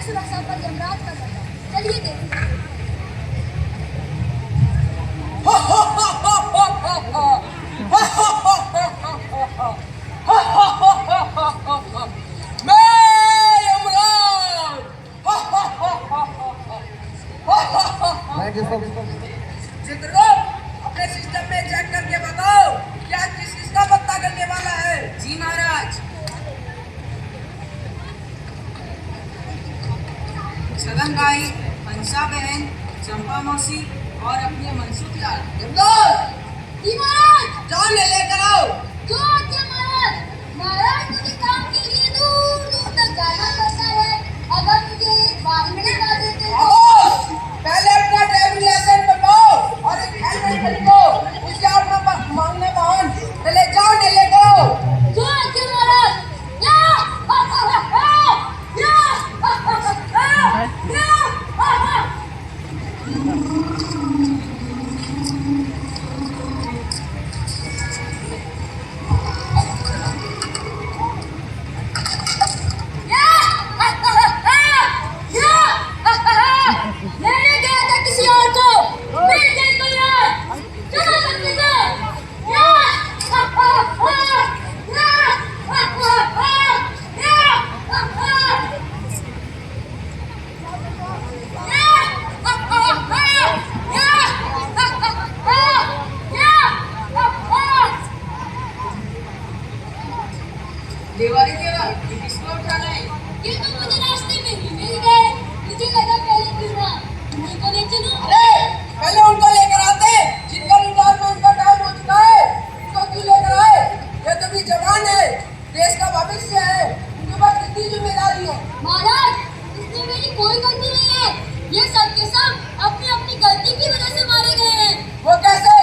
सड़क सुरक्षा पर यमराज का सजा। चलिए देखते हैं। चित्रगुप्त, अपने सिस्टम में चेक करके बताओ क्या किस किसका पत्ता करने वाला है। जी महाराज। सदन भाई, हंसा बहन, चंपा मौसी और अपने मनसूख लाल। जी महाराज। जान लेकर आओ। जो आज्ञा महाराज। महाराज मुझे काम के लिए दूर दूर तक जाना पड़ता है। अगर मुझे एक बार में लगा देते तो। पहले अपना ड्राइविंग लाइसेंस बनवाओ और एक हेलमेट खरीदो, उससे अपना मांगने वाहन पहले जान लेकर आओ। जो आज्ञा महाराज। मैंने कहा था किसी और को। मैं देखो यार। चलो सबके साथ। देवारी देवा, ये किसको उठाना है? ये तो मुझे रास्ते में ही मिल गए। मुझे लगा पहले क्यों उन्हीं को ले चलूं। अरे पहले उनको लेकर आते जिनका इंतजार में उनका टाइम हो चुका है। इनको क्यों लेकर आए? ये तो भी जवान है, देश का भविष्य है, उनके पास कितनी जिम्मेदारी है। महाराज इसमें मेरी कोई गलती नहीं है। ये सब के सब अपनी अपनी गलती की वजह से मारे गए हैं। वो कैसे?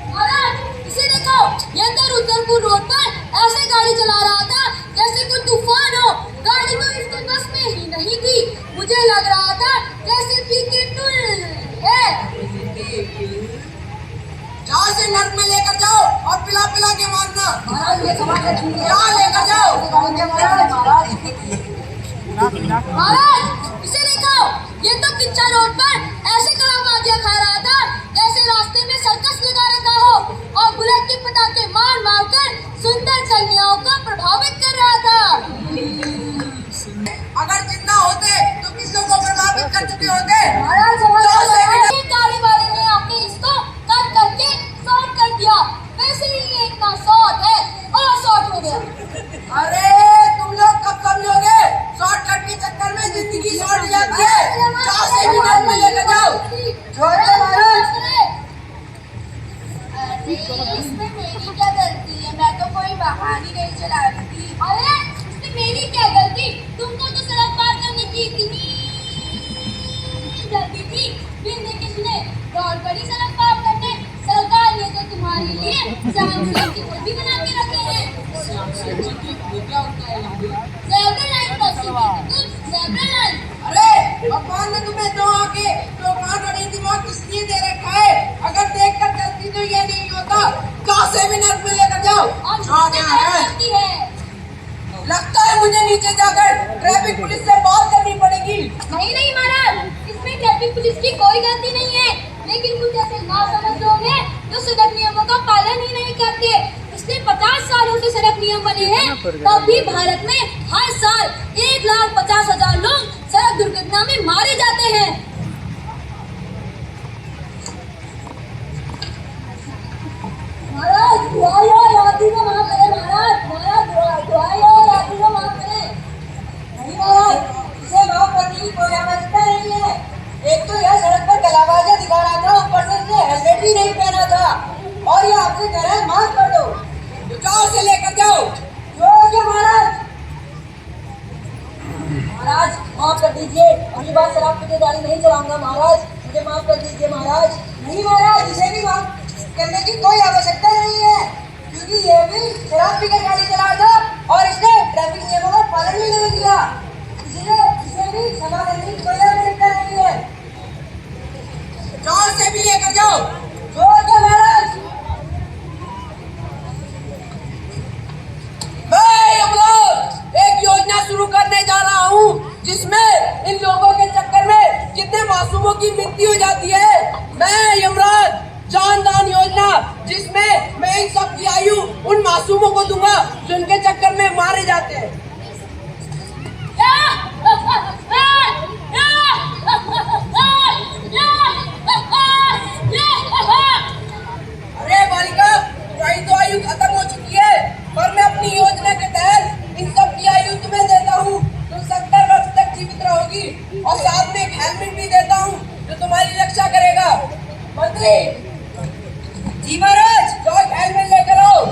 महाराज इसे देखो। ये तो रुद्रपुर रोड पर ऐसे गाड़ी चला रहा था जैसे कोई तूफान हो। गाड़ी तो इसके बस में ही नहीं थी। मुझे लग रहा था जैसे पीके टुल है। जहाँ से नर्क में लेकर जाओ और पिला पिला के मारना। महाराज ये समाज यहाँ लेकर जाओ। महाराज इसे देखो। ये तो किच्चा रोड पर ऐसे कलामाजियाँ खा रहा था जैसे रास्ते में सर्कस लगा रखा हो और बुलेट के पटाखे मार मार कर सुंदर कन्याओं को प्रभावित कर रहा था। अगर जिंदा होते तो किसों को प्रभावित कर चुके होते। महाराज गाड़ी वाले ने आके इसको कट करके शॉर्ट कर दिया। वैसे ही ये इतना शॉर्ट है और शॉर्ट हो गया। अरे तुम लोग कब समझोगे? शॉर्टकट के चक्कर में जिंदगी शॉर्ट हो जाती है। जहाँ से भी नर्क में लेकर जाओ। छोटे महाराज। इसमें मेरी क्या गलती है? मैं तो कोई वाहन ही नहीं चला रही थी। अरे इसमें मेरी क्या गलती? तुमको तो सड़क पार करने की इतनी जल्दी थी। बिन देखे सुने दौड़ पड़ी सड़क पार करने। सरकार ने तो तुम्हारे लिए जान से टिकट भी बना के रखे हैं। क्या होता है? Zebra line zebra line. अरे भगवान ने तुम्हें दो आंखें, दो कान और एक दिमाग किस लिए दे रखा है? अगर देख कर चलती तो ये नहीं होता। जहाँ से भी नर्क में लेकर जाओ। और क्या है? गलती है। लगता है मुझे नीचे जाकर ट्रैफिक पुलिस से बात करनी पड़ेगी। नहीं महाराज इसमें ट्रैफिक पुलिस की कोई गलती नहीं है। लेकिन कुछ ऐसे नासमझ लोग हैं जो सड़क नियमों का पालन ही नहीं करते। पिछले 50 सालों से सड़क नियम बने हैं तब भी भारत में हर साल 1,50,000 लोग सड़क दुर्घटना में मारे जाते हैं। महाराज दुआई और आदि को माफ करें। महाराज दुआई और आदि को माफ करें। नहीं महाराज, इसे माफ करने की कोई आवश्यकता नहीं है। एक तो यह सड़क पर कलाबाजियां दिखा रहा था, ऊपर से इसने हेलमेट भी नहीं पहना था और ये आपसे कह रहा है माफ कर दो। तो जाओ से लेकर जाओ। जो महाराज। महाराज माफ कर दीजिए, अगली बार शराब पीकर गाड़ी नहीं चलाऊंगा। महाराज मुझे माफ कर दीजिए। महाराज नहीं महाराज, इसे भी माफ करने की कोई आवश्यकता नहीं है क्योंकि ये भी शराब पीकर गाड़ी चला था और इसने ट्रैफिक नियमों का पालन ही नहीं किया। इसलिए इसे भी क्षमा करने की कोई आवश्यकता नहीं है। जाओ से भी लेकर जाओ। जो क्या महाराज। मैं एक योजना शुरू करने जा रहा हूँ जिसमें इन लोगों की मृत्यु हो जाती है। मैं यमराज जानदान योजना, जिसमें मैं इन सब की आयु उन मासूमों को दूंगा जो इनके चक्कर में मारे जाते हैं। अरे बालिका, तुम्हारी तो आयु खत्म हो चुकी है, पर मैं अपनी योजना के तहत इन सब की आयु तुम्हें देता हूँ। तुम 70 वर्ष तक जीवित रहोगी और साथ में एक हेलमेट भी देता हूँ जो तुम्हारी रक्षा करेगा। मंत्री जी महाराज, जाओ हेलमेट लेकर आओ।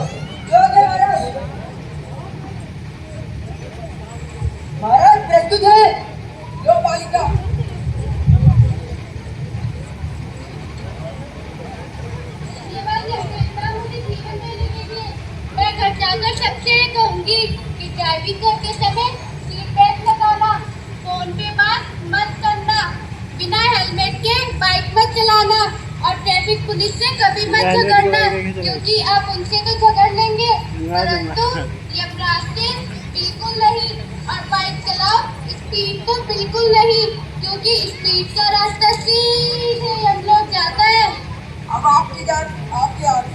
जो महाराज। महाराज प्रस्तुत है। लो बालिका। मैं घर जाकर सबसे ये कहूंगी कि ड्राइविंग करते समय सीट बेल्ट लगाना, फोन पे बात मत करना, बिना हेलमेट के बाइक मत चलाना और ट्रैफिक पुलिस से कभी मत झगड़ना, क्योंकि आप उनसे तो झगड़ लेंगे परंतु यमराज से बिल्कुल नहीं। और बाइक चलाओ स्पीड तो बिल्कुल नहीं, क्योंकि स्पीड का रास्ता सीधे हम लोग जाता है। अब आपकी जान आपके हाथ